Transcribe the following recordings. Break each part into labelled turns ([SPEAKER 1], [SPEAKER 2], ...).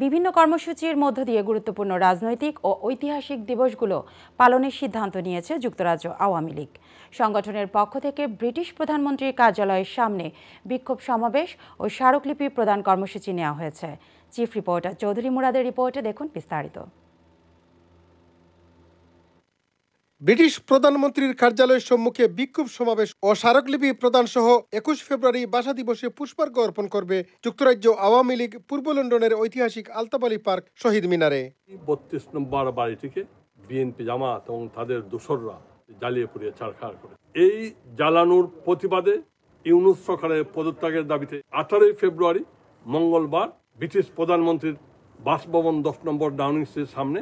[SPEAKER 1] বিভিন্ন কর্মসূচির মধ্য দিয়ে গুরুত্বপূর্ণ রাজনৈতিক ও ঐতিহাসিক দিবসগুলো পালনের সিদ্ধান্ত নিয়েছে যুক্তরাজ্য আওয়ামী লীগ। সংগঠনের পক্ষ থেকে ব্রিটিশ প্রধানমন্ত্রীর কার্যালয়ের সামনে বিক্ষোভ সমাবেশ ও স্মারকলিপি প্রদান কর্মসূচি নেওয়া হয়েছে। চিফ রিপোর্টার চৌধুরী মুরাদের রিপোর্টে দেখুন বিস্তারিত।
[SPEAKER 2] ব্রিটিশ প্রধানমন্ত্রীর কার্যালয়ের সম্মুখে বিক্ষোভ সমাবেশ ও স্মারকলিপি প্রদান সহ ২১ ফেব্রুয়ারি ভাষা দিবসে পুষ্পার্ঘ্য অর্পণ করবে যুক্তরাজ্য আওয়ামী লীগ পূর্ব লন্ডনের ঐতিহাসিক আলতাফ আলী পার্ক শহীদ মিনারে।
[SPEAKER 3] ৩২ নম্বর বাড়িটিকে বিএনপি জামাত এবং তাদের দোসররা জ্বালিয়ে পুড়িয়ে ছারখার করে। এই জ্বালানোর প্রতিবাদে ইউনূস সরকারের পদত্যাগের দাবিতে ১৮ ফেব্রুয়ারি মঙ্গলবার ব্রিটিশ প্রধানমন্ত্রীর বাসভবন ১০ নম্বর ডাউনিং স্ট্রিটের সামনে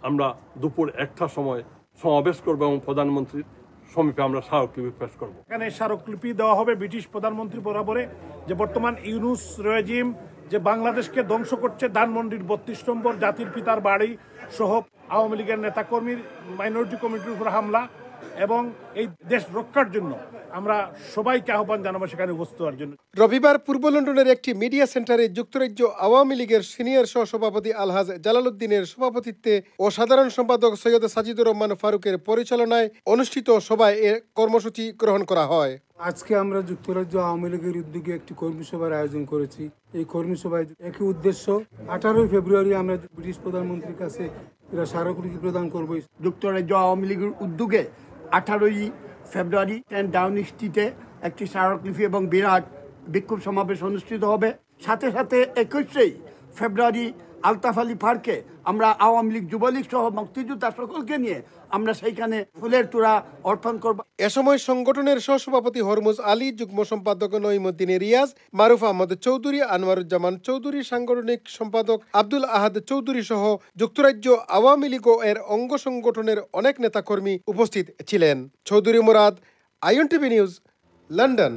[SPEAKER 3] আমরা দুপুর ১টার সময় সমাবেশ করবো এবং প্রধানমন্ত্রীর সমীপে আমরা স্মারকলিপি পেশ করব।
[SPEAKER 4] এখানে স্মারকলিপি দেওয়া হবে ব্রিটিশ প্রধানমন্ত্রী বরাবরে যে বর্তমান ইউনূস রেজিম যে বাংলাদেশকে ধ্বংস করছে, ধানমন্ডির ৩২ নম্বর জাতির পিতার বাড়ি সহ আওয়ামী লীগের নেতাকর্মীর মাইনরিটি কমিটির উপর হামলা এবং এই দেশ রক্ষার জন্য আমরা সবাইকে আহ্বান জানাবো সেখানে উপস্থিত হওয়ার জন্য।
[SPEAKER 2] রবিবার পূর্ব লন্ডনের একটি মিডিয়া সেন্টারে যুক্তরাজ্য আওয়ামী লীগের সিনিয়র সহসভাপতি আলহাজ জালালউদ্দিনের সভাপতিত্বে ও সাধারণ সম্পাদক সৈয়দ সাজিদুর রহমান ফারুকের পরিচালনায় অনুষ্ঠিত সভায় এ কর্মসূচি গ্রহণ করা হয়।
[SPEAKER 5] আজকে আমরা যুক্তরাজ্য আওয়ামী লীগের উদ্যোগে একটি কর্মী সভার আয়োজন করেছি। এই কর্মী সভায় একই উদ্দেশ্য, ১৮ ফেব্রুয়ারি আমরা ব্রিটিশ প্রধানমন্ত্রীর কাছে স্মারকলিপি প্রদান করব।
[SPEAKER 6] যুক্তরাজ্য আওয়ামী লীগের উদ্যোগে ১৮ ফেব্রুয়ারি 10 ডাউনিং স্ট্রিটে একটি স্মারকলিপি এবং বিরাট বিক্ষোভ সমাবেশ অনুষ্ঠিত হবে। সাথে সাথে ২১ ফেব্রুয়ারি আলতাফ আলী পার্কে আমরা আওয়ামী লীগ, যুবলীগ সহ মুক্তিযোদ্ধা সকলকে নিয়ে আমরা সেইখানে ফুলের তোড়া অর্পণ করব।
[SPEAKER 2] এ সময় সংগঠনের সহসভাপতি হরমুজ আলী, যুগ্ম সম্পাদক নঈমুদ্দিন রিয়াজ, মারুফ আহমদ চৌধুরী, আনোয়ারুজ্জামান চৌধুরী, সাংগঠনিক সম্পাদক আব্দুল আহাদ চৌধুরী সহ যুক্তরাজ্য আওয়ামী লীগ এর অঙ্গ সংগঠনের অনেক নেতাকর্মী উপস্থিত ছিলেন। Chowdhury Murad, INTV news, London.